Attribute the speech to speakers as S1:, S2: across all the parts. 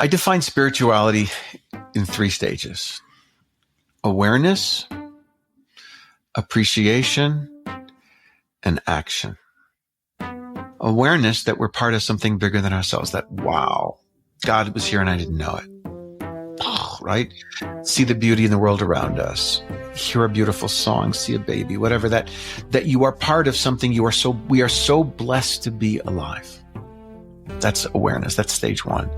S1: I define spirituality in 3 stages: awareness, appreciation, and action. Awareness that we're part of something bigger than ourselves, that, wow, God was here and I didn't know it. Right? See the beauty in the world around us. Hear a beautiful song, see a baby, whatever, that you are part of something. We are so blessed to be alive. That's awareness. That's stage 1.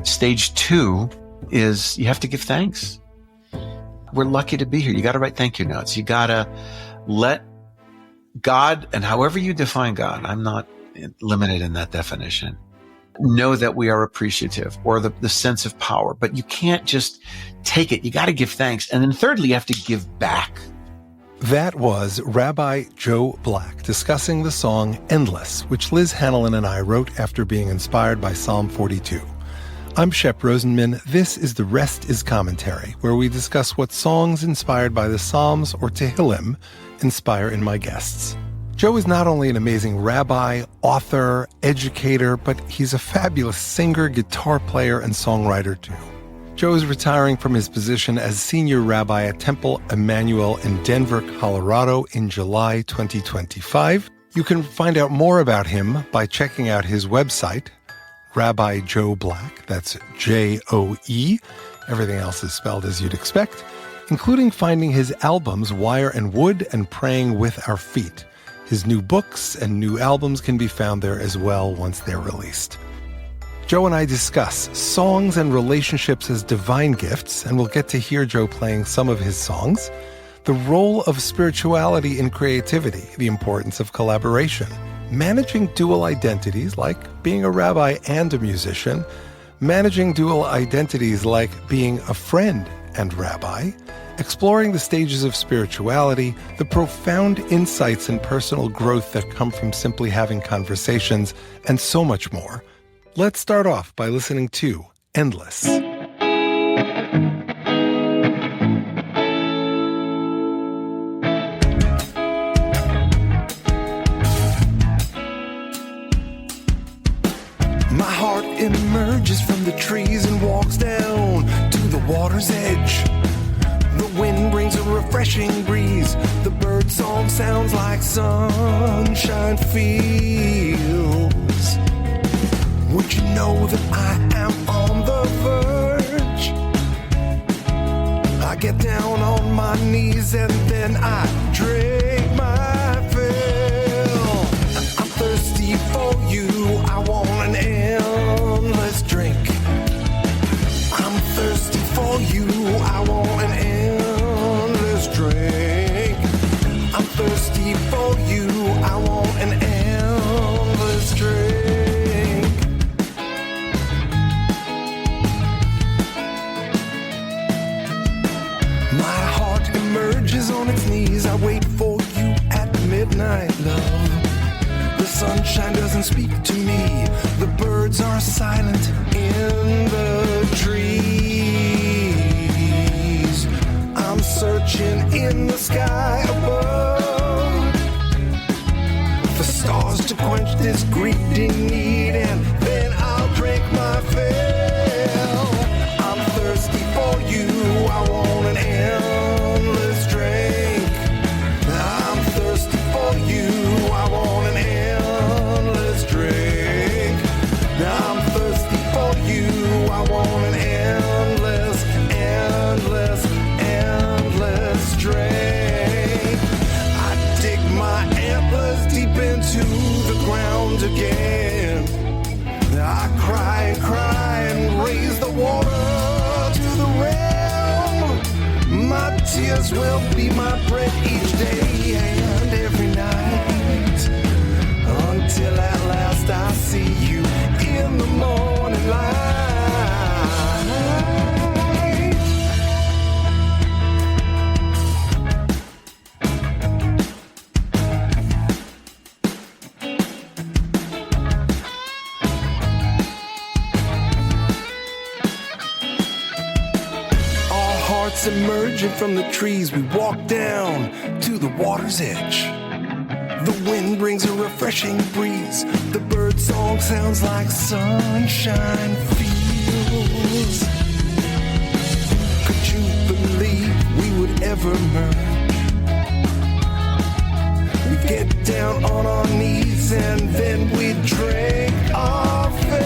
S1: Stage 2 is you have to give thanks. We're lucky to be here. You got to write thank you notes. You got to let God, and however you define God, I'm not limited in that definition, know that we are appreciative, or the sense of power. But you can't just take it. You got to give thanks. And then thirdly, you have to give back.
S2: That was Rabbi Joe Black discussing the song Endless, which Liz Hanlon and I wrote after being inspired by Psalm 42. I'm Shep Rosenman. This is The Rest is Commentary, where we discuss what songs inspired by the Psalms or Tehillim inspire in my guests. Joe is not only an amazing rabbi, author, educator, but he's a fabulous singer, guitar player, and songwriter too. Joe is retiring from his position as senior rabbi at Temple Emanuel in Denver, Colorado in July 2025. You can find out more about him by checking out his website, Rabbi Joe Black, that's Joe. Everything else is spelled as you'd expect, including finding his albums Wire and Wood and Praying with Our Feet. His new books and new albums can be found there as well once they're released. Joe and I discuss songs and relationships as divine gifts, and we'll get to hear Joe playing some of his songs, the role of spirituality in creativity, the importance of collaboration, managing dual identities like being a rabbi and a musician, managing dual identities like being a friend and rabbi, exploring the stages of spirituality, the profound insights and personal growth that come from simply having conversations, and so much more. Let's start off by listening to Endless. My heart emerges from the trees and walks down to the water's edge. The wind brings a refreshing breeze. The bird song sounds like sunshine feels. Would you know that I am on the verge? I get down on my knees and then I drink my fill. I'm thirsty for you, I want an endless drink. I'm thirsty for you, I want an endless drink. I'm thirsty for you, I want an endless drink. My heart emerges on its knees, I wait for you at midnight, love. The sunshine doesn't speak to me, the birds are silent in the trees. I'm searching in the sky above for stars to quench this greeting need, and then I'll drink my fill. I'm thirsty for you, I want an endless drink. I'm thirsty for you, I want an endless drink. I'm thirsty for you, I want an endless, endless, endless drink. I dig my antlers deep into the ground again. I cry and cry and raise the water to the realm. My tears will be my bread each day and every night, until at last I see you in the morning light. Our hearts emerging from the trees, we walk down to the water's edge. The wind brings a refreshing breeze. The bird song sounds like sunshine feels. rules. Could you believe we would ever merge? We get down on our knees and then we drink our fill.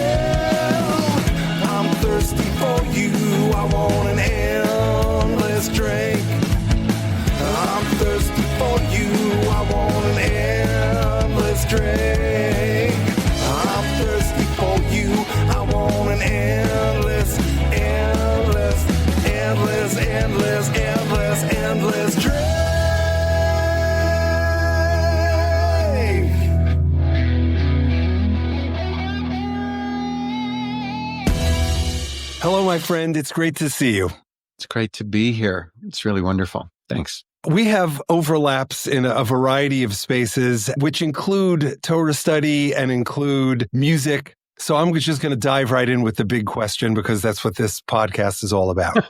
S2: I'm thirsty for you, I want an endless drink. I'm thirsty for you, I want an endless drink. I'm thirsty for you, I want an endless, endless, endless, endless, endless, endless drink. Hello, my friend. It's great to see you.
S1: It's great to be here. It's really wonderful. Thanks.
S2: We have overlaps in a variety of spaces, which include Torah study and include music. So I'm just going to dive right in with the big question because that's what this podcast is all about.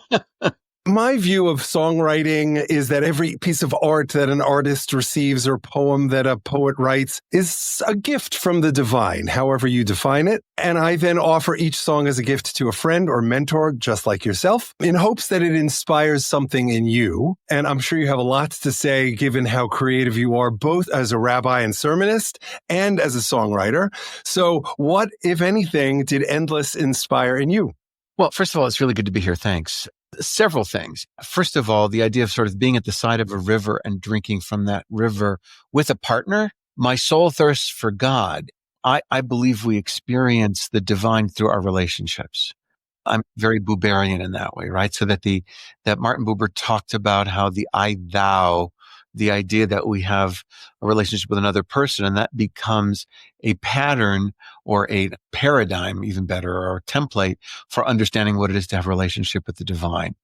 S2: My view of songwriting is that every piece of art that an artist receives or poem that a poet writes is a gift from the divine, however you define it. And I then offer each song as a gift to a friend or mentor, just like yourself, in hopes that it inspires something in you. And I'm sure you have a lot to say, given how creative you are, both as a rabbi and sermonist and as a songwriter. So what, if anything, did Endless inspire in you?
S1: Well, first of all, it's really good to be here. Thanks. Several things. First of all, the idea of sort of being at the side of a river and drinking from that river with a partner. My soul thirsts for God. I believe we experience the divine through our relationships. I'm very Buberian in that way, right? So that Martin Buber talked about how the I thou, the idea that we have a relationship with another person, and that becomes a pattern or a paradigm, even better, or a template for understanding what it is to have a relationship with the divine.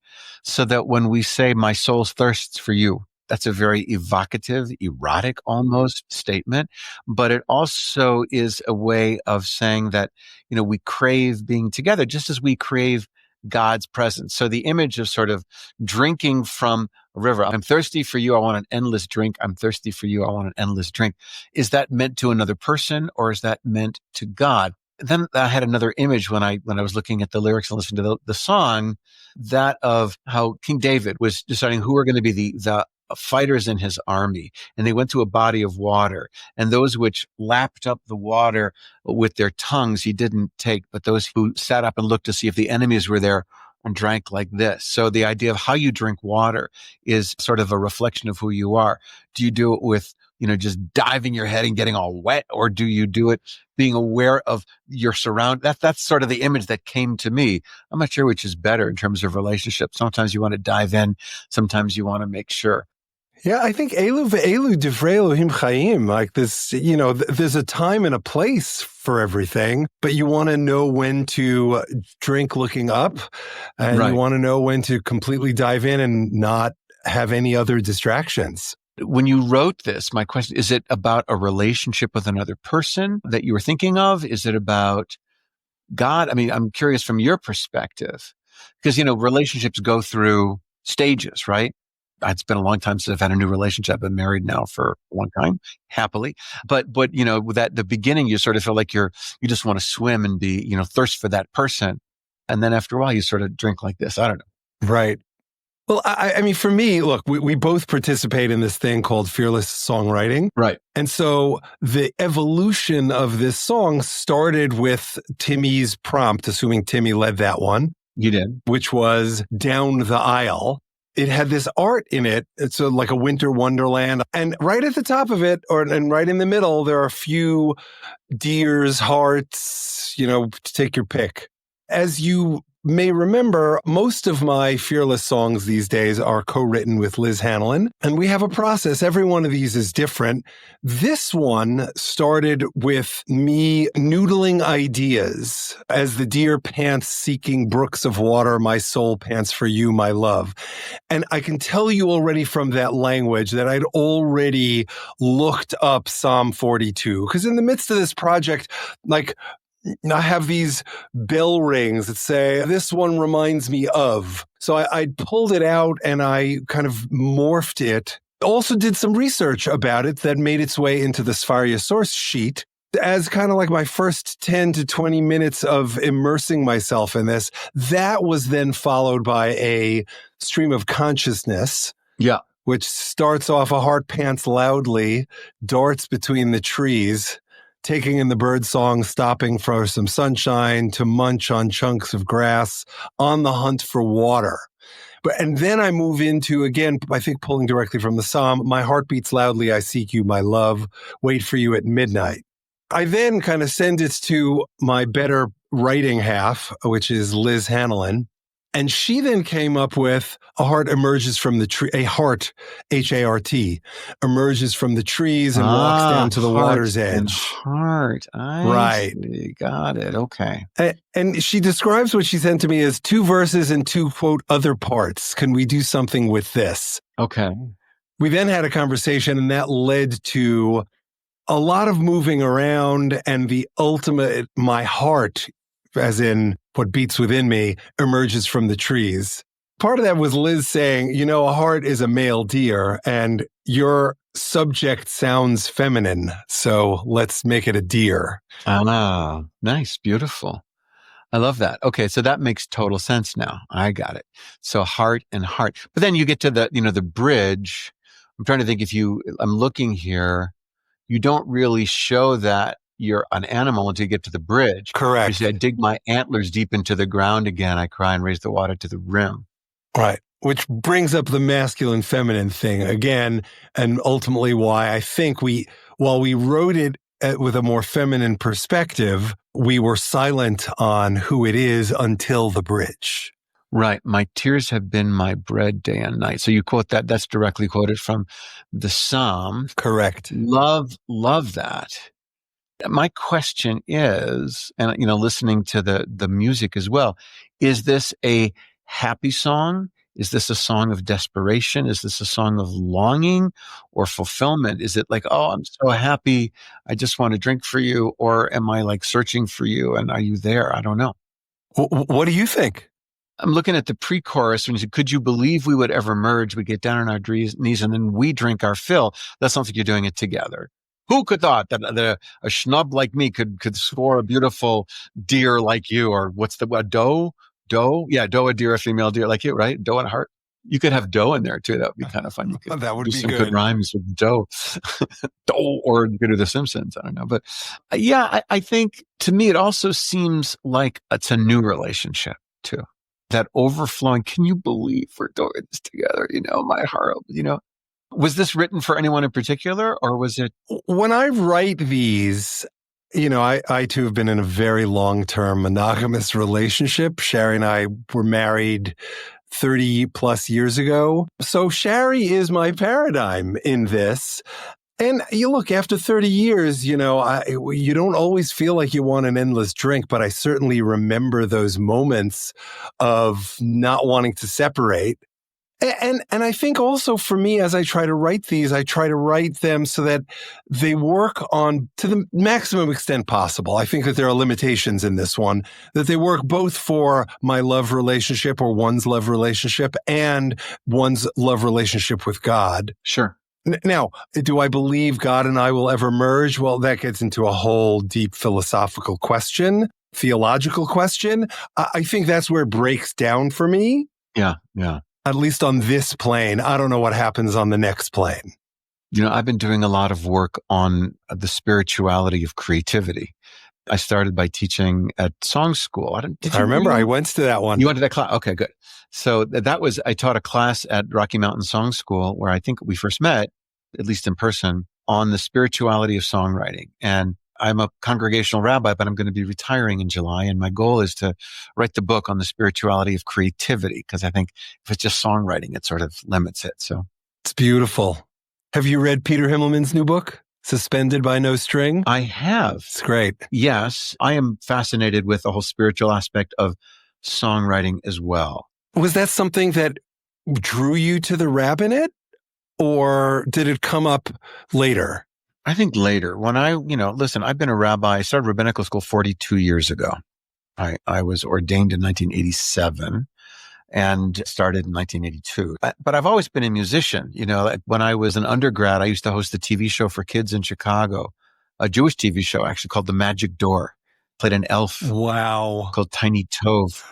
S1: So that when we say, my soul thirsts for you, that's a very evocative, erotic almost statement, but it also is a way of saying that, we crave being together just as we crave God's presence. So the image of sort of drinking from a river, I'm thirsty for you, I want an endless drink. I'm thirsty for you, I want an endless drink. Is that meant to another person or is that meant to God? Then I had another image when I was looking at the lyrics and listening to the song, that of how King David was deciding who were going to be the fighters in his army. And they went to a body of water, and those which lapped up the water with their tongues he didn't take, but those who sat up and looked to see if the enemies were there and drank like this. So the idea of how you drink water is sort of a reflection of who you are. Do you do it with, just diving your head and getting all wet, or do you do it being aware of your surround? That's sort of the image that came to me. I'm not sure which is better in terms of relationships. Sometimes you want to dive in. Sometimes you want to make sure.
S2: Yeah, I think Elu ve'elu divrei Elohim chayim, like this, there's a time and a place for everything, but you want to know when to drink looking up, and
S1: Right.
S2: You want to know when to completely dive in and not have any other distractions.
S1: When you wrote this, my question, is it about a relationship with another person that you were thinking of? Is it about God? I mean, I'm curious from your perspective, because, relationships go through stages, right? It's been a long time since I've had a new relationship. I've been married now for a long time, happily. But with that, the beginning, you sort of feel like you just want to swim and be, thirst for that person. And then after a while, you sort of drink like this. I don't know.
S2: Right. Well, I mean, for me, look, we both participate in this thing called fearless songwriting.
S1: Right.
S2: And so the evolution of this song started with Timmy's prompt, assuming Timmy led that one.
S1: You did.
S2: Which was Down the Aisle. It had this art in it. It's like a winter wonderland. And right at the top of it, and right in the middle, there are a few deers, hearts, take your pick. As you may remember, most of my fearless songs these days are co-written with Liz Hanlon, and we have a process. Every one of these is different. This one started with me noodling ideas. As the deer pants seeking brooks of water, my soul pants for you, my love. And I can tell you already from that language that I'd already looked up Psalm 42, because in the midst of this project, I have these bell rings that say, this one reminds me of. So I pulled it out and I kind of morphed it. Also did some research about it that made its way into the Sfaria source sheet. as kind of like my first 10 to 20 minutes of immersing myself in this. That was then followed by a stream of consciousness.
S1: Yeah.
S2: Which starts off a heart pants loudly, darts between the trees, taking in the bird song, stopping for some sunshine to munch on chunks of grass, on the hunt for water. And then I move into, again, I think pulling directly from the Psalm, my heart beats loudly, I seek you, my love, wait for you at midnight. I then kind of send it to my better writing half, which is Liz Hanlon. And she then came up with a heart emerges from the tree, a heart, H-A-R-T, emerges from the trees and walks down to the water's edge.
S1: Heart.
S2: Right.
S1: See. Got it. Okay.
S2: And she describes what she sent to me as 2 verses and 2, quote, other parts. Can we do something with this?
S1: Okay.
S2: We then had a conversation, and that led to a lot of moving around, and the ultimate, my heart, as in what beats within me, emerges from the trees. Part of that was Liz saying, a heart is a male deer, and your subject sounds feminine, so let's make it a deer.
S1: Ah, nice. Beautiful. I love that. Okay, so that makes total sense now. I got it. So heart and heart. But then you get to the bridge. I'm trying to think I'm looking here, you don't really show that you're an animal until you get to the bridge.
S2: Correct.
S1: You say, I dig my antlers deep into the ground again. I cry and raise the water to the rim.
S2: Right. Which brings up the masculine feminine thing again, and ultimately why I think while we wrote it with a more feminine perspective, we were silent on who it is until the bridge.
S1: Right. My tears have been my bread day and night. So you quote that. That's directly quoted from the Psalm.
S2: Correct.
S1: Love that. My question is, and listening to the music as well, is this a happy song? Is this a song of desperation? Is this a song of longing or fulfillment? Is it like, oh, I'm so happy, I just want to drink for you? Or am I like searching for you? And are you there? I don't know.
S2: What do you think?
S1: I'm looking at the pre-chorus when you said, could you believe we would ever merge? We get down on our knees and then we drink our fill. That sounds like you're doing it together. Who could thought that a schnub like me could score a beautiful deer like you? Or what's the doe? Doe? Yeah, doe, a deer, a female deer like you, right? Doe and a heart. You could have doe in there too. That would be kind of fun. You could
S2: that would
S1: do
S2: be
S1: some
S2: good.
S1: good rhymes with doe. Doe, or you could do The Simpsons. I don't know. But yeah, I think to me, it also seems like it's a new relationship too. That overflowing, can you believe we're doing this together? My heart, Was this written for anyone in particular, or was it?
S2: When I write these, I too have been in a very long-term monogamous relationship. Sherry and I were married 30 plus years ago. So Sherry is my paradigm in this. And you look, after 30 years, you don't always feel like you want an endless drink, but I certainly remember those moments of not wanting to separate. And I think also for me, as I try to write these, I try to write them so that they work on to the maximum extent possible. I think that there are limitations in this one, that they work both for my love relationship or one's love relationship and one's love relationship with God.
S1: Sure.
S2: Now, do I believe God and I will ever merge? Well, that gets into a whole deep philosophical question, theological question. I think that's where it breaks down for me.
S1: Yeah.
S2: At least on this plane. I don't know what happens on the next plane.
S1: I've been doing a lot of work on the spirituality of creativity. I started by teaching at song school.
S2: I remember I went to that one.
S1: You went to that class? Okay, good. So I taught a class at Rocky Mountain Song School where I think we first met, at least in person, on the spirituality of songwriting. And I'm a congregational rabbi, but I'm going to be retiring in July. And my goal is to write the book on the spirituality of creativity, because I think if it's just songwriting, it sort of limits it. So
S2: it's beautiful. Have you read Peter Himmelman's new book, Suspended by No String?
S1: I have.
S2: It's great.
S1: Yes. I am fascinated with the whole spiritual aspect of songwriting as well.
S2: Was that something that drew you to the rabbinate, or did it come up later?
S1: I think later. When listen, I've been a rabbi. I started rabbinical school 42 years ago. I was ordained in 1987 and started in 1982. But I've always been a musician. Like when I was an undergrad, I used to host a TV show for kids in Chicago, a Jewish TV show actually called The Magic Door. Played an elf
S2: Wow.
S1: called Tiny Tove,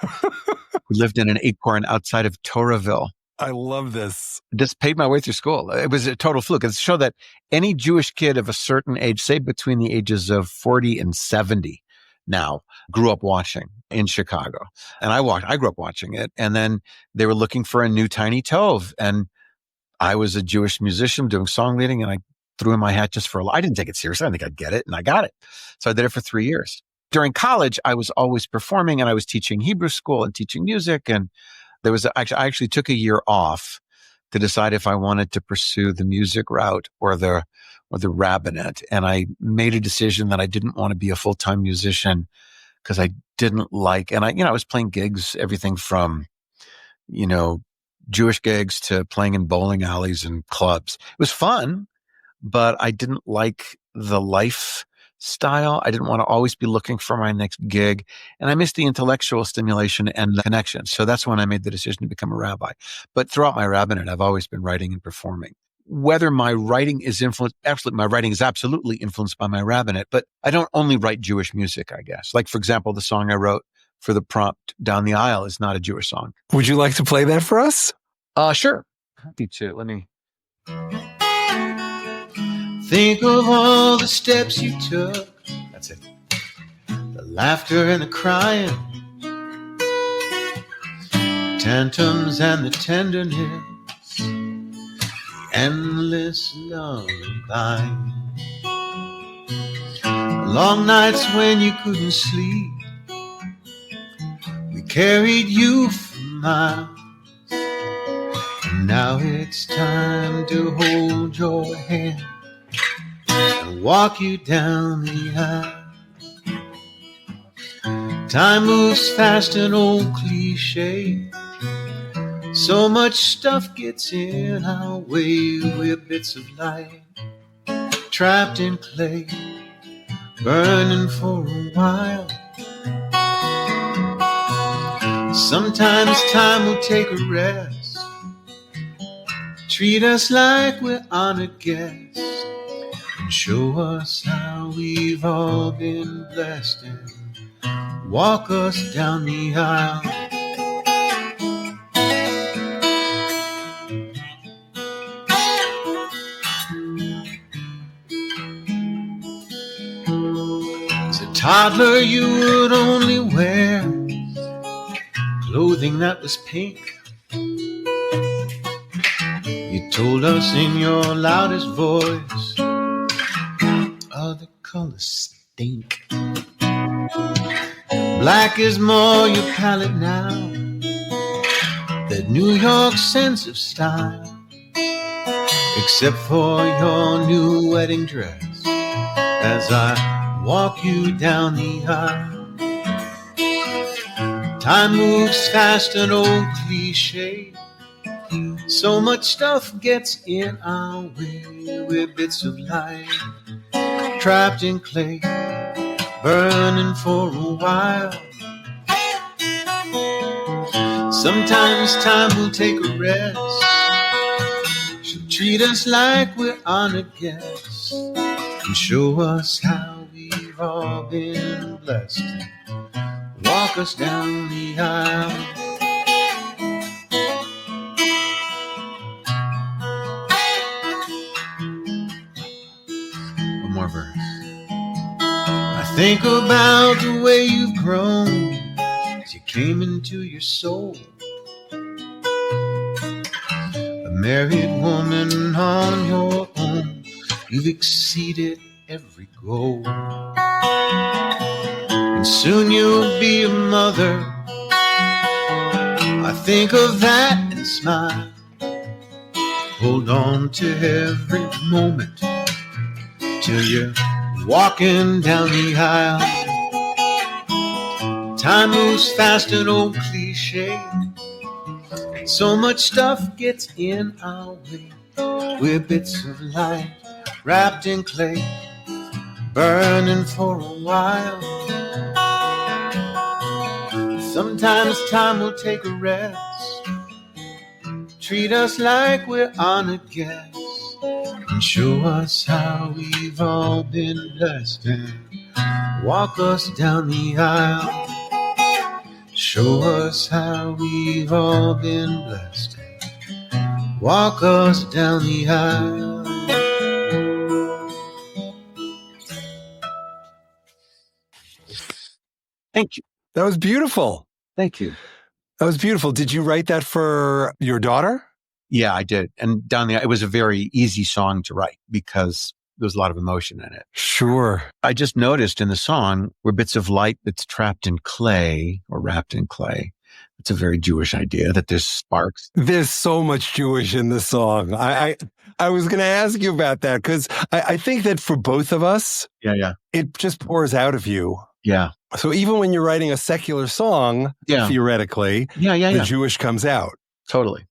S1: who lived in an acorn outside of Toraville.
S2: I love this.
S1: Just paid my way through school. It was a total fluke. It's a show that any Jewish kid of a certain age, say between the ages of 40 and 70 now, grew up watching in Chicago. And I grew up watching it. And then they were looking for a new Tiny Tove. And I was a Jewish musician doing song leading, and I threw in my hat just for I didn't take it seriously. I didn't think I'd get it, and I got it. So I did it for 3 years. During college, I was always performing, and I was teaching Hebrew school and teaching music. And I actually took a year off to decide if I wanted to pursue the music route or the rabbinate. And I made a decision that I didn't want to be a full-time musician because I didn't like, and I was playing gigs, everything from, Jewish gigs to playing in bowling alleys and clubs. It was fun, but I didn't like the lifestyle. I didn't want to always be looking for my next gig. And I missed the intellectual stimulation and the connection. So that's when I made the decision to become a rabbi. But throughout my rabbinate, I've always been writing and performing. Whether my writing is influenced, my writing is absolutely influenced by my rabbinate, but I don't only write Jewish music, I guess. Like, for example, the song I wrote for the prompt Down the Aisle is not a Jewish song.
S2: Would you like to play that for us?
S1: Sure. Happy to. Let me think of all the steps you took. That's it. The laughter and the crying, tantrums and the tenderness, the endless lullaby, long nights when you couldn't sleep. We carried you for miles. Now it's time to hold your hand and walk you down the aisle. Time moves fast, an old cliche. So much stuff gets in our way. We're bits of light trapped in clay, burning for a while. Sometimes time will take a rest, treat us like we're honored guests, and show us how we've all been blessed, and walk us down the aisle. As a toddler, you would only wear clothing that was pink. You told us in your loudest voice, other colors stink. Black is more your palette now, that New York sense of style, except for your new wedding dress, as I walk you down the aisle. Time moves fast, an old cliche. So much stuff gets in our way. We're bits of light trapped in clay, burning for a while. Sometimes time will take a rest. She'll treat us like we're honored guests, and show us how we've all been blessed, walk us down the aisle. One more verse. I think about the way you've grown as you came into your soul. A married woman on your own, you've exceeded every goal. And soon you'll be a mother. I think of that and smile. Hold on to every moment till you're walking down the aisle. Time moves fast, an old cliche. So much stuff gets in our way. We're bits of light wrapped in clay, burning for a while. Sometimes time will take a rest, treat us like we're honored guests, and Show us how we've all been blessed and walk us down the aisle. Show us how we've all been blessed and walk us down the aisle. Thank you.
S2: That was beautiful.
S1: Thank you.
S2: That was beautiful. Did you write that for your daughter?
S1: Yeah, I did. And down the, it was a very easy song to write because there was a lot of emotion in it.
S2: Sure.
S1: I just noticed in the song were bits of light that's trapped in clay or wrapped in clay. It's a very Jewish idea that there's sparks.
S2: There's so much Jewish in the song. I was going to ask you about that because I think that for both of us, it just pours out of you.
S1: Yeah.
S2: So even when you're writing a secular song, theoretically, the Jewish comes out.
S1: Totally.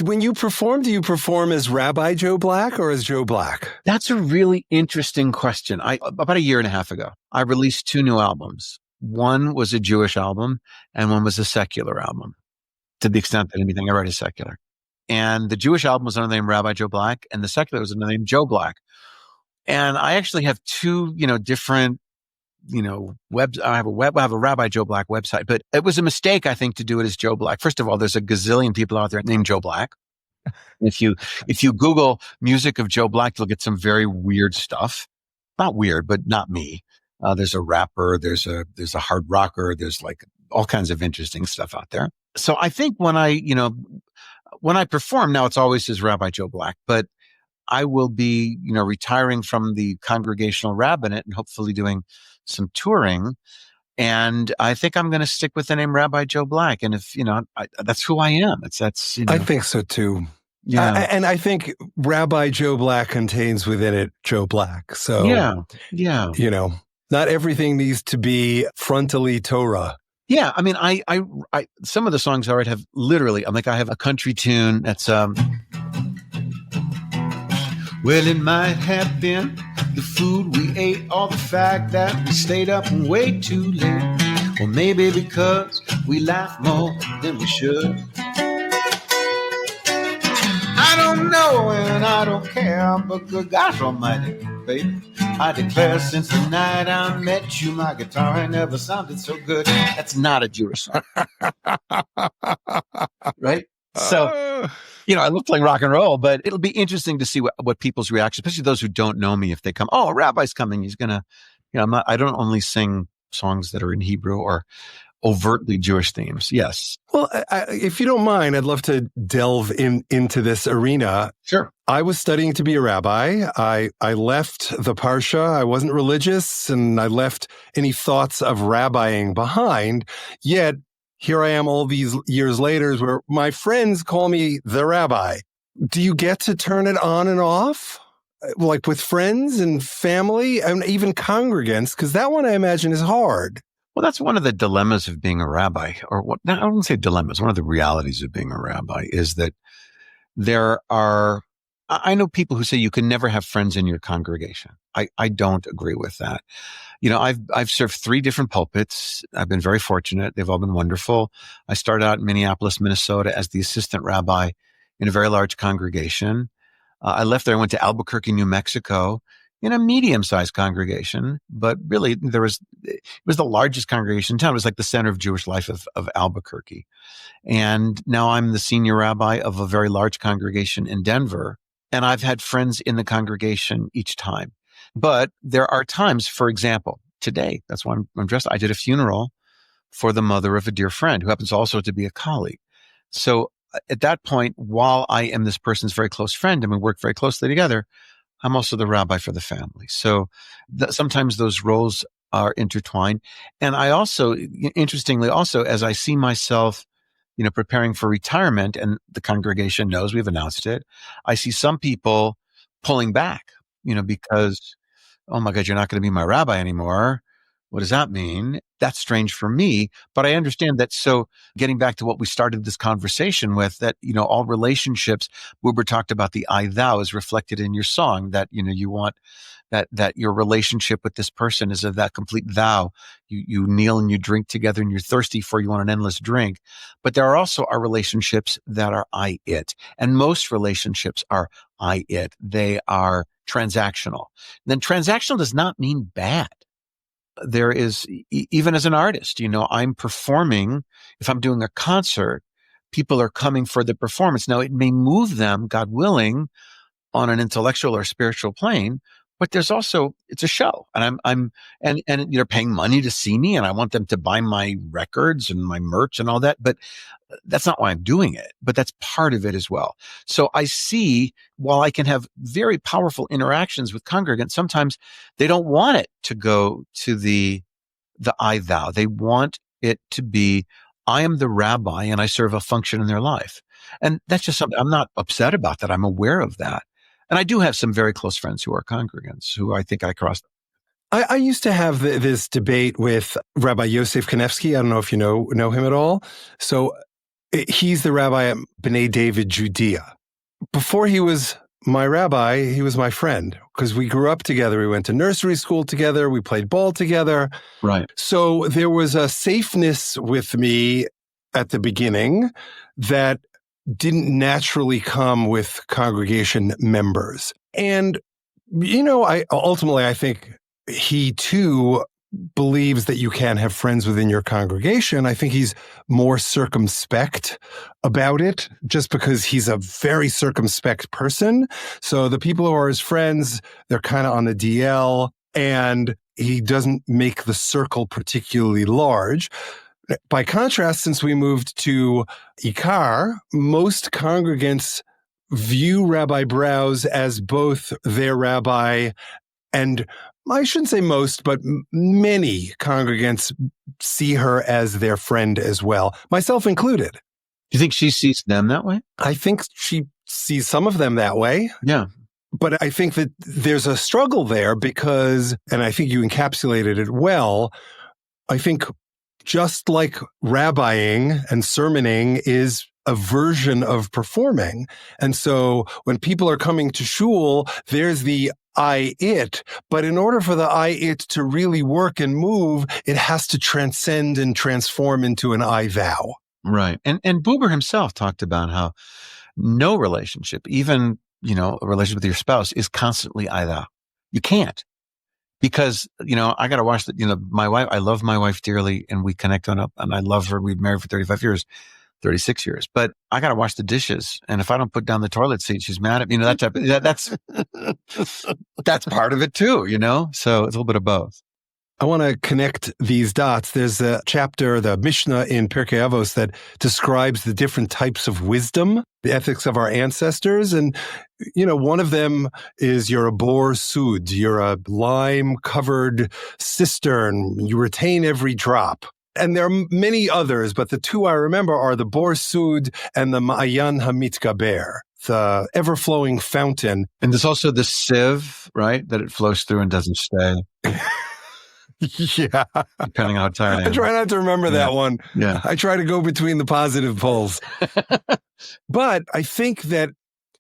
S2: When you perform, do you perform as Rabbi Joe Black or as Joe Black?
S1: That's a really interesting question. About a year and a half ago, I released 2 new albums. One was a Jewish album and one was a secular album, to the extent that anything I write is secular. And the Jewish album was under the name Rabbi Joe Black and the secular was under the name Joe Black. And I actually have 2, different I have a Rabbi Joe Black website, but it was a mistake, I think, to do it as Joe Black. First of all, there's a gazillion people out there named Joe Black. If you Google music of Joe Black, you'll get some very weird stuff. Not weird, but not me. There's a rapper, there's a hard rocker, there's like all kinds of interesting stuff out there. So I think when I perform now, it's always as Rabbi Joe Black, but I will be, retiring from the congregational rabbinate and hopefully doing some touring. And I think I'm going to stick with the name Rabbi Joe Black. And if, that's who I am.
S2: I think so too.
S1: Yeah.
S2: And I think Rabbi Joe Black contains within it Joe Black. So,
S1: yeah.
S2: Not everything needs to be frontally Torah.
S1: Yeah. I mean, I some of the songs I write have literally, I have a country tune that's, well, it might have been the food we ate or the fact that we stayed up way too late. Or maybe because we laughed more than we should. I don't know and I don't care, but good gosh almighty, baby, I declare since the night I met you, my guitar ain't never sounded so good. That's not a Jewish song. Right? So, I love playing rock and roll, but it'll be interesting to see what people's reaction, especially those who don't know me, if they come, oh, a rabbi's coming. He's going to, I don't only sing songs that are in Hebrew or overtly Jewish themes. Yes.
S2: Well, if you don't mind, I'd love to delve into this arena.
S1: Sure.
S2: I was studying to be a rabbi. I left the Parsha. I wasn't religious, and I left any thoughts of rabbiing behind. Yet, here I am all these years later where my friends call me the rabbi. Do you get to turn it on and off? Like with friends and family and even congregants? Because that one I imagine is hard.
S1: Well, that's one of the dilemmas of being a rabbi, or what? I don't say dilemmas. One of the realities of being a rabbi is that I know people who say you can never have friends in your congregation. I don't agree with that. I've served 3 different pulpits. I've been very fortunate. They've all been wonderful. I started out in Minneapolis, Minnesota as the assistant rabbi in a very large congregation. I left there. I went to Albuquerque, New Mexico in a medium-sized congregation, but really it was the largest congregation in town. It was like the center of Jewish life of Albuquerque. And now I'm the senior rabbi of a very large congregation in Denver. And I've had friends in the congregation each time. But there are times, for example, today, that's why I'm dressed. I did a funeral for the mother of a dear friend who happens also to be a colleague. So at that point, while I am this person's very close friend and we work very closely together, I'm also the rabbi for the family. So sometimes those roles are intertwined. And I also, interestingly, as I see myself, preparing for retirement, and the congregation knows we've announced it, I see some people pulling back, because, oh my God, you're not going to be my rabbi anymore. What does that mean? That's strange for me, but I understand that. So getting back to what we started this conversation with, that, all relationships, Wilbur talked about the I thou is reflected in your song, that, you want that your relationship with this person is of that complete thou. You kneel and you drink together and you're thirsty for, you want an endless drink. But there are also our relationships that are I it. And most relationships are I it. They are transactional. Then transactional does not mean bad. There is, even as an artist, I'm performing. If I'm doing a concert, people are coming for the performance. Now, it may move them, God willing, on an intellectual or spiritual plane, but there's also, it's a show, and and they're paying money to see me, and I want them to buy my records and my merch and all that, but that's not why I'm doing it, but that's part of it as well. So I see, while I can have very powerful interactions with congregants, sometimes they don't want it to go to the I thou. They want it to be, I am the rabbi and I serve a function in their life. And that's just something, I'm not upset about that. I'm aware of that. And I do have some very close friends who are congregants who I think I crossed.
S2: I used to have this debate with Rabbi Yosef Kanevsky. I don't know if you know him at all. So he's the rabbi at B'nai David, Judea. Before he was my rabbi, he was my friend because we grew up together. We went to nursery school together. We played ball together.
S1: Right.
S2: So there was a safeness with me at the beginning that didn't naturally come with congregation members. And, I think he too believes that you can have friends within your congregation. I think he's more circumspect about it just because he's a very circumspect person. So the people who are his friends, they're kind of on the DL, and he doesn't make the circle particularly large. By contrast, since we moved to Ikar, most congregants view Rabbi Browse as both their rabbi, and I shouldn't say most, but many congregants see her as their friend as well, myself included.
S1: Do you think she sees them that way?
S2: I think she sees some of them that way.
S1: Yeah.
S2: But I think that there's a struggle there because, and I think you encapsulated it well, I think just like rabbiing and sermoning is a version of performing. And so when people are coming to shul, there's the I it, but in order for the I it to really work and move, it has to transcend and transform into an I thou.
S1: Right. And Buber himself talked about how no relationship, even, a relationship with your spouse, is constantly I thou. You can't. Because, I got to watch my wife, I love my wife dearly and we connect and I love her. We've been married for 35 years, 36 years, but I got to wash the dishes. And if I don't put down the toilet seat, she's mad at me. That type of, that's part of it too, so it's a little bit of both.
S2: I want to connect these dots. There's a chapter, the Mishnah in Pirkei Avos, that describes the different types of wisdom, the ethics of our ancestors. And, one of them is you're a bor sud, you're a lime-covered cistern, you retain every drop. And there are many others, but the two I remember are the bor sud and the ma'ayan hamitgaber, the ever-flowing fountain.
S1: And there's also the sieve, right, that it flows through and doesn't stay.
S2: Yeah.
S1: Depending on how tired I am.
S2: I try not to remember that one.
S1: Yeah.
S2: I try to go between the positive poles. But I think that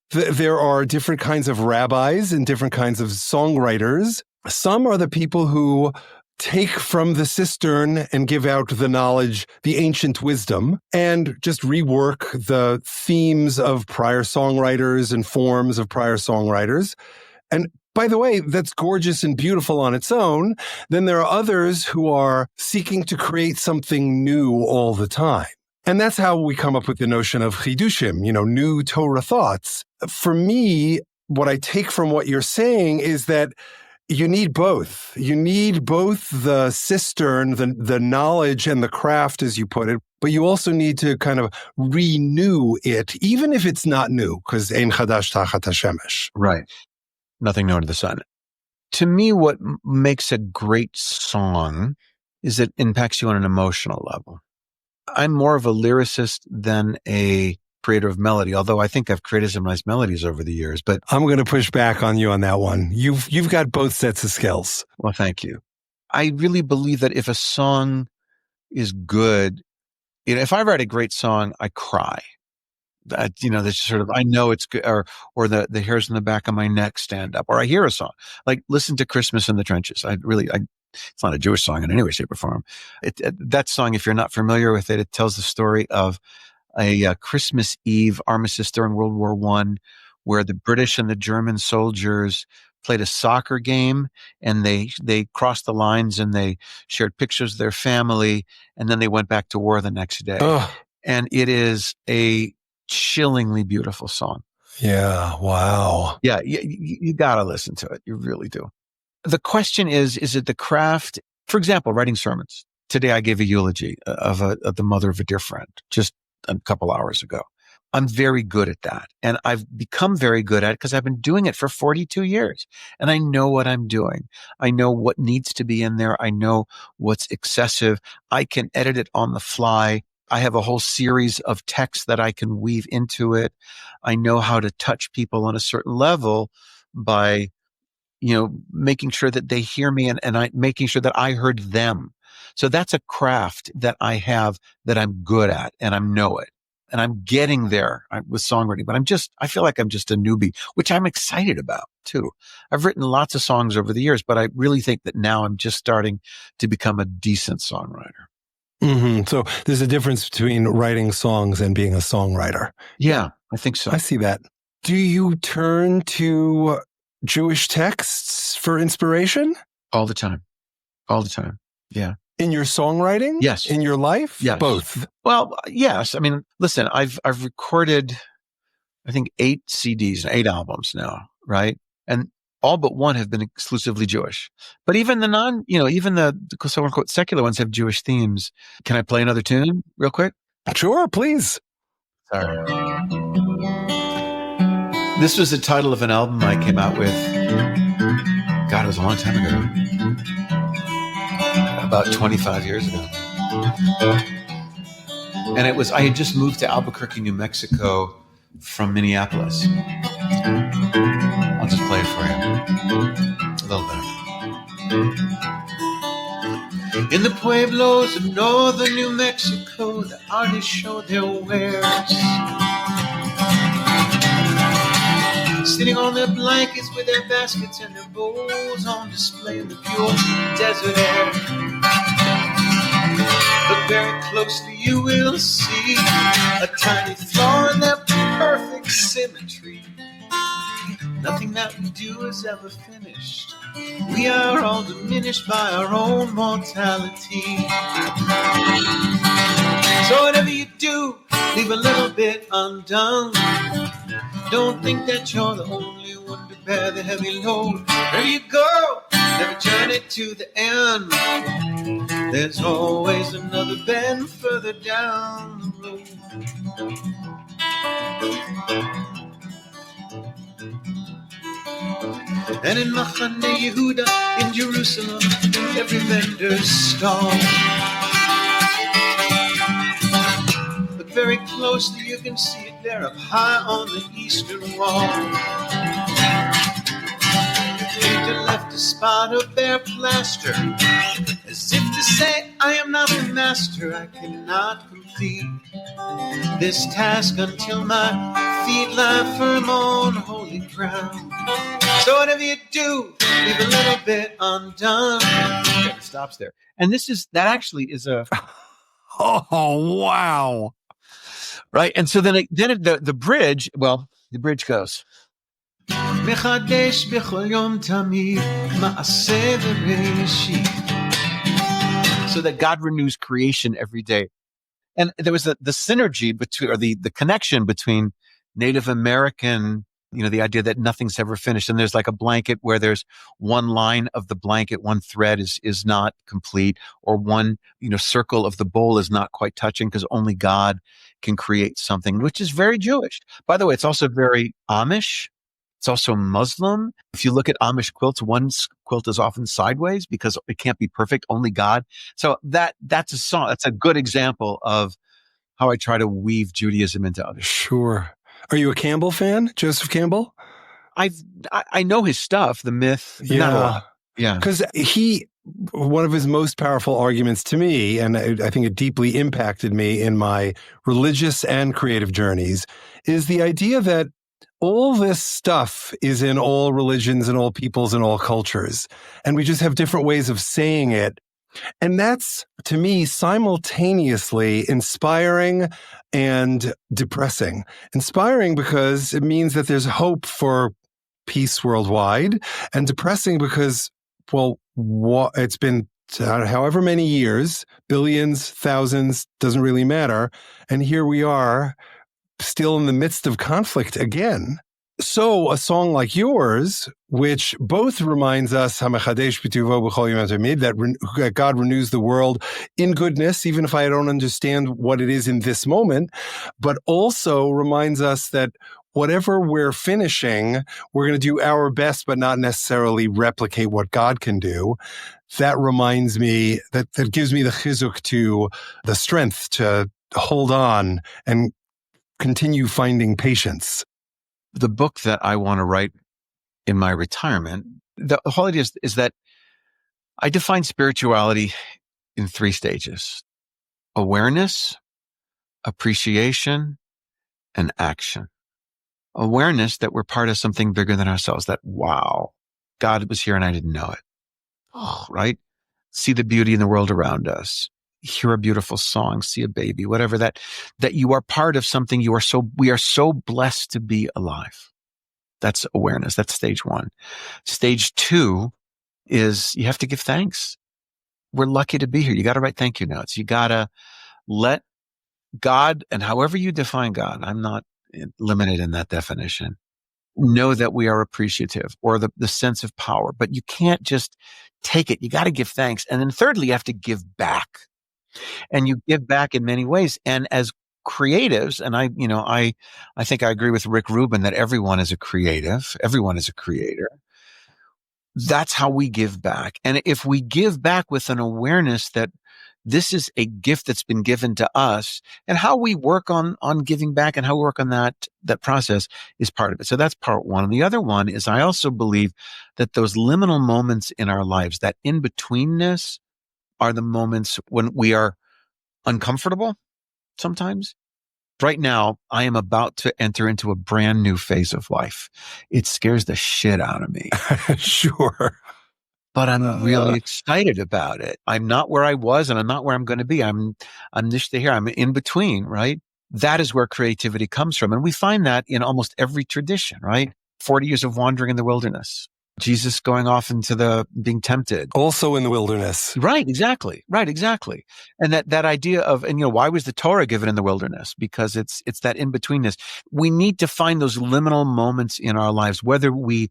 S2: there are different kinds of rabbis and different kinds of songwriters. Some are the people who take from the cistern and give out the knowledge, the ancient wisdom, and just rework the themes of prior songwriters and forms of prior songwriters. And by the way, that's gorgeous and beautiful on its own. Then there are others who are seeking to create something new all the time. And that's how we come up with the notion of chidushim, new Torah thoughts. For me, what I take from what you're saying is that you need both. You need both the cistern, the knowledge and the craft, as you put it, but you also need to kind of renew it, even if it's not new, because ein chadash tachat hashemesh.
S1: Right. Nothing new under the sun. To me, what makes a great song is it impacts you on an emotional level. I'm more of a lyricist than a creator of melody, although I think I've created some nice melodies over the years. But
S2: I'm going to push back on you on that one. You've got both sets of skills.
S1: Well, thank you. I really believe that if a song is good, if I write a great song, I cry. that's sort of, I know it's good, or the hairs on the back of my neck stand up, or I hear a song like "Listen to Christmas in the Trenches." It's not a Jewish song in any way, shape, or form. That song, if you're not familiar with it, it tells the story of a Christmas Eve armistice during World War I, where the British and the German soldiers played a soccer game, and they crossed the lines, and they shared pictures of their family, and then they went back to war the next day.
S2: Ugh.
S1: And it is a chillingly beautiful song.
S2: Yeah. Wow.
S1: Yeah, you got to listen to it. You really do. The question is it the craft? For example, writing sermons. Today I gave a eulogy of the mother of a dear friend just a couple hours ago. I'm very good at that. And I've become very good at it because I've been doing it for 42 years. And I know what I'm doing. I know what needs to be in there. I know what's excessive. I can edit it on the fly. I have a whole series of texts that I can weave into it. I know how to touch people on a certain level by, making sure that they hear me and making sure that I heard them. So that's a craft that I have that I'm good at, and I know it. And I'm getting there with songwriting, but I feel like I'm just a newbie, which I'm excited about too. I've written lots of songs over the years, but I really think that now I'm just starting to become a decent songwriter.
S2: Mm-hmm. So there's a difference between writing songs and being a songwriter.
S1: Yeah, I think so.
S2: I see that. Do you turn to Jewish texts for inspiration?
S1: All the time. Yeah.
S2: In your songwriting?
S1: Yes.
S2: In your life?
S1: Yes.
S2: Both?
S1: Well, yes. I mean, listen, I've recorded, I think 8 CDs, 8 albums now, right? And all but one have been exclusively Jewish. But even the even the quote unquote secular ones have Jewish themes. Can I play another tune real quick?
S2: Sure, please.
S1: Sorry. This was the title of an album I came out with. God, it was a long time ago. About 25 years ago. And I had just moved to Albuquerque, New Mexico from Minneapolis. I'll just play it for you. A little bit. In the pueblos of northern New Mexico, the artists show their wares. Sitting on their blankets with their baskets and their bowls on display in the pure desert air. Look very closely, you will see a tiny flaw in their perfect symmetry. Nothing that we do is ever finished. We are all diminished by our own mortality. So whatever you do, leave a little bit undone. Don't think that you're the only one to bear the heavy load. Wherever you go, never turn it to the end. There's always another bend further down the road. And in Machane Yehuda in Jerusalem, every vendor's stall. Look very closely, you can see it there up high on the eastern wall. Painter left a spot of bare plaster, as if to say, I am not the master, I cannot complete this task until my feet lie firm on holy ground. So whatever you do, leave a little bit undone. Okay, it stops there. And that actually is a...
S2: Oh, wow.
S1: Right? And so then the bridge, the bridge goes... So that God renews creation every day. And there was the synergy between, or the connection between Native American, the idea that nothing's ever finished. And there's like a blanket where there's one line of the blanket, one thread is not complete, or one, circle of the bowl is not quite touching because only God can create something, which is very Jewish. By the way, it's also very Amish. It's also Muslim. If you look at Amish quilts, one quilt is often sideways because it can't be perfect, only God. So that's a song. That's a good example of how I try to weave Judaism into others.
S2: Sure. Are you a Campbell fan, Joseph Campbell?
S1: I know his stuff, the myth.
S2: Yeah.
S1: Not a lot. Yeah.
S2: Because he one of his most powerful arguments to me, and I think it deeply impacted me in my religious and creative journeys, is the idea that all this stuff is in all religions and all peoples and all cultures. And we just have different ways of saying it. And that's, to me, simultaneously inspiring and depressing. Inspiring because it means that there's hope for peace worldwide, and depressing because, well, it's been however many years, billions, thousands, doesn't really matter. And here we are, still in the midst of conflict again. So a song like yours, which both reminds us that God renews the world in goodness, even if I don't understand what it is in this moment, but also reminds us that whatever we're finishing, we're going to do our best, but not necessarily replicate what God can do. That reminds me, that gives me the chizuk, to the strength to hold on and continue finding patience.
S1: The book that I want to write in my retirement, the whole idea is that I define spirituality in 3 stages: awareness, appreciation, and action. Awareness that we're part of something bigger than ourselves, that, wow, God was here and I didn't know it. Right? See the beauty in the world around us. Hear a beautiful song, see a baby, whatever, that you are part of something. We are so blessed to be alive. That's awareness. That's stage 1. Stage 2 is you have to give thanks. We're lucky to be here. You got to write thank you notes. You got to let God, and however you define God, I'm not limited in that definition, know that we are appreciative, or the sense of power, but you can't just take it. You got to give thanks. And then thirdly, you have to give back. And you give back in many ways. And as creatives, and I think I agree with Rick Rubin that everyone is a creative. Everyone is a creator. That's how we give back. And if we give back with an awareness that this is a gift that's been given to us, and how we work on giving back and how we work on that process is part of it. So that's part 1. And the other one is, I also believe that those liminal moments in our lives, that in-betweenness, are the moments when we are uncomfortable sometimes. Right now, I am about to enter into a brand new phase of life. It scares the shit out of me.
S2: Sure.
S1: But I'm really excited about it. I'm not where I was, and I'm not where I'm going to be. I'm just here. I'm in between, right? That is where creativity comes from. And we find that in almost every tradition, right? 40 years of wandering in the wilderness. Jesus going off into being tempted.
S2: Also in the wilderness.
S1: Right, exactly. And that idea of, why was the Torah given in the wilderness? Because it's that in-betweenness. We need to find those liminal moments in our lives, whether we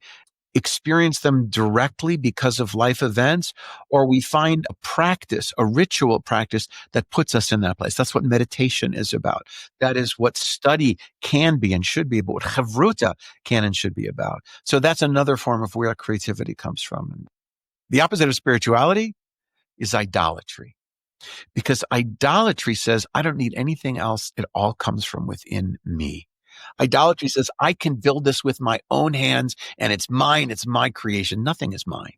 S1: experience them directly because of life events, or we find a ritual practice that puts us in that place. That's what meditation is about. That is what study can be and should be about, what chavruta can and should be about. So that's another form of where creativity comes from. The opposite of spirituality is idolatry. Because idolatry says, I don't need anything else. It all comes from within me. Idolatry says, I can build this with my own hands, and it's mine. It's my creation. Nothing is mine.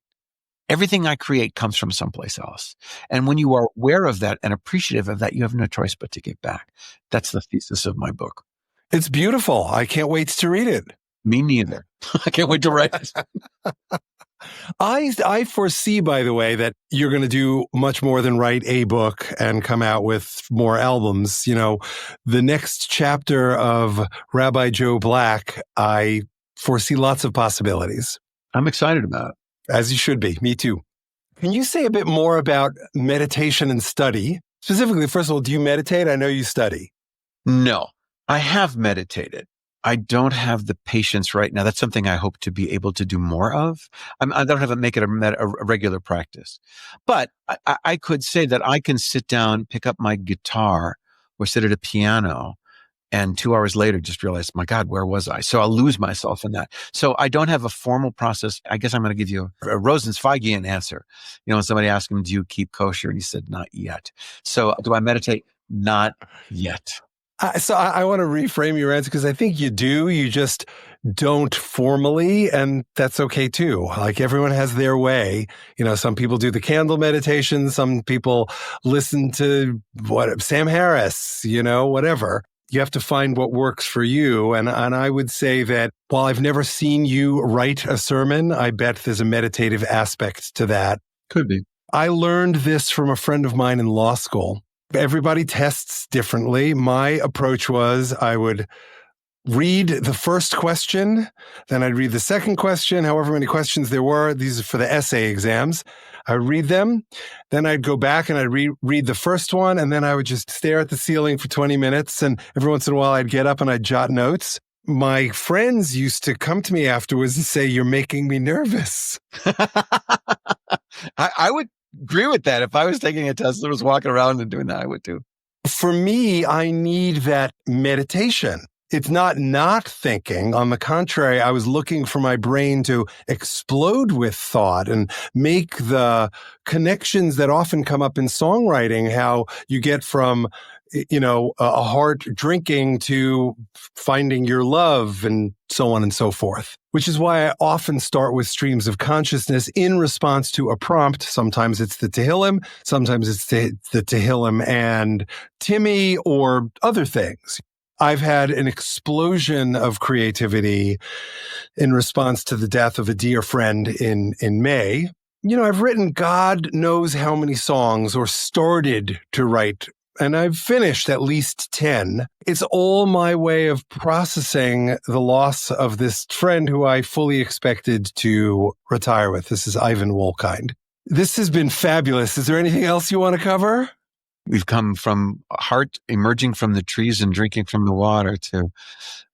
S1: Everything I create comes from someplace else. And when you are aware of that and appreciative of that, you have no choice but to give back. That's the thesis of my book.
S2: It's beautiful. I can't wait to read it.
S1: Me neither. I can't wait to write it.
S2: I foresee, by the way, that you're going to do much more than write a book and come out with more albums. The next chapter of Rabbi Joe Black, I foresee lots of possibilities.
S1: I'm excited about it.
S2: As you should be. Me too. Can you say a bit more about meditation and study? Specifically, first of all, do you meditate? I know you study.
S1: No, I have meditated. I don't have the patience right now. That's something I hope to be able to do more of. I don't have to make it a regular practice. But I could say that I can sit down, pick up my guitar, or sit at a piano, and 2 hours later just realize, my God, where was I? So I'll lose myself in that. So I don't have a formal process. I guess I'm going to give you a Rosenzweigian answer. When somebody asked him, do you keep kosher? And he said, not yet. So do I meditate? Not yet.
S2: I want to reframe your answer because I think you do. You just don't formally, and that's okay too. Like everyone has their way. Some people do the candle meditation. Some people listen to Sam Harris, whatever. You have to find what works for you. And I would say that while I've never seen you write a sermon, I bet there's a meditative aspect to that.
S1: Could be.
S2: I learned this from a friend of mine in law school. Everybody tests differently. My approach was I would read the first question, then I'd read the second question, however many questions there were. These are for the essay exams. I would read them, then I'd go back and I'd read the first one, and then I would just stare at the ceiling for 20 minutes, and every once in a while I'd get up and I'd jot notes. My friends used to come to me afterwards and say, "You're making me nervous."
S1: I would agree with that. If I was taking a test and was walking around and doing that, I would too.
S2: For me, I need that meditation. It's not thinking. On the contrary, I was looking for my brain to explode with thought and make the connections that often come up in songwriting, how you get from, a heart drinking to finding your love and so on and so forth, which is why I often start with streams of consciousness in response to a prompt. Sometimes it's the Tehillim, sometimes it's the Tehillim and Timmy or other things. I've had an explosion of creativity in response to the death of a dear friend in May. I've written God knows how many songs, or started to write, and I've finished at least 10. It's all my way of processing the loss of this friend who I fully expected to retire with. This is Ivan Wolkind. This has been fabulous. Is there anything else you want to cover?
S1: We've come from heart emerging from the trees and drinking from the water to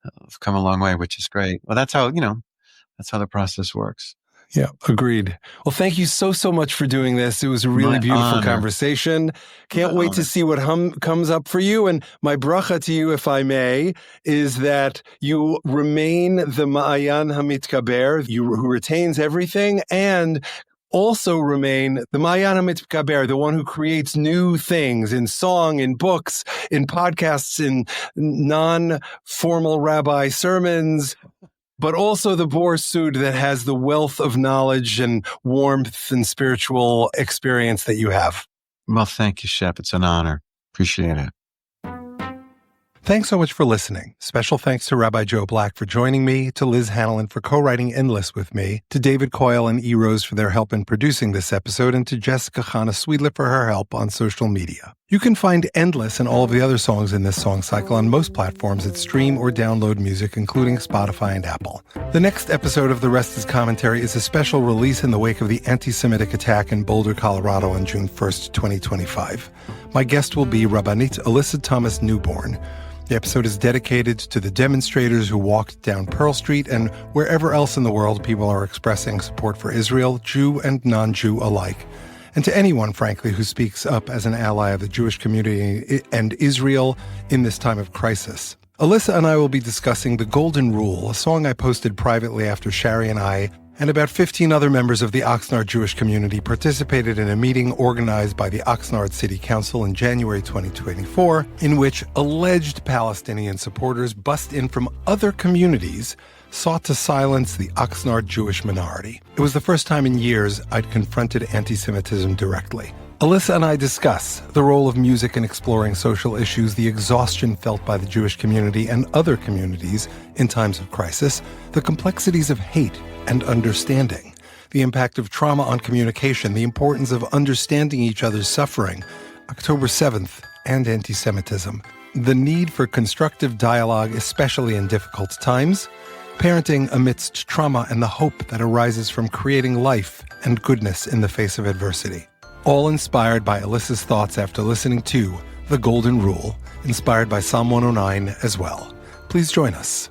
S1: have come a long way, which is great. Well, that's how the process works.
S2: Yeah, agreed. Well, thank you so much for doing this. It was a really beautiful conversation. Can't wait to see what comes up for you. And my bracha to you, if I may, is that you remain the Ma'ayan HaMitkaber, who retains everything, and also remain the Ma'ayan HaMitkaber, the one who creates new things in song, in books, in podcasts, in non-formal rabbi sermons, but also the Bor Sud that has the wealth of knowledge and warmth and spiritual experience that you have.
S1: Well, thank you, Shep. It's an honor. Appreciate it.
S2: Thanks so much for listening. Special thanks to Rabbi Joe Black for joining me, to Liz Hanlon for co-writing Endless with me, to David Coyle and E. Rose for their help in producing this episode, and to Jessica Chana Sweedler for her help on social media. You can find Endless and all of the other songs in this song cycle on most platforms that stream or download music, including Spotify and Apple. The next episode of The Rest is Commentary is a special release in the wake of the anti-Semitic attack in Boulder, Colorado on June 1st, 2025. My guest will be Rabbanit Alyssa Thomas Newborn. The episode is dedicated to the demonstrators who walked down Pearl Street and wherever else in the world people are expressing support for Israel, Jew and non-Jew alike. And to anyone, frankly, who speaks up as an ally of the Jewish community and Israel in this time of crisis. Alyssa and I will be discussing The Golden Rule, a song I posted privately after Shari and I and about 15 other members of the Oxnard Jewish community participated in a meeting organized by the Oxnard City Council in January 2024, in which alleged Palestinian supporters bust in from other communities, sought to silence the Oxnard Jewish minority. It was the first time in years I'd confronted anti-Semitism directly. Alyssa and I discuss the role of music in exploring social issues, the exhaustion felt by the Jewish community and other communities in times of crisis, the complexities of hate and understanding, the impact of trauma on communication, the importance of understanding each other's suffering, October 7th, and anti-Semitism, the need for constructive dialogue, especially in difficult times, parenting amidst trauma and the hope that arises from creating life and goodness in the face of adversity. All inspired by Alyssa's thoughts after listening to The Golden Rule, inspired by Psalm 109 as well. Please join us.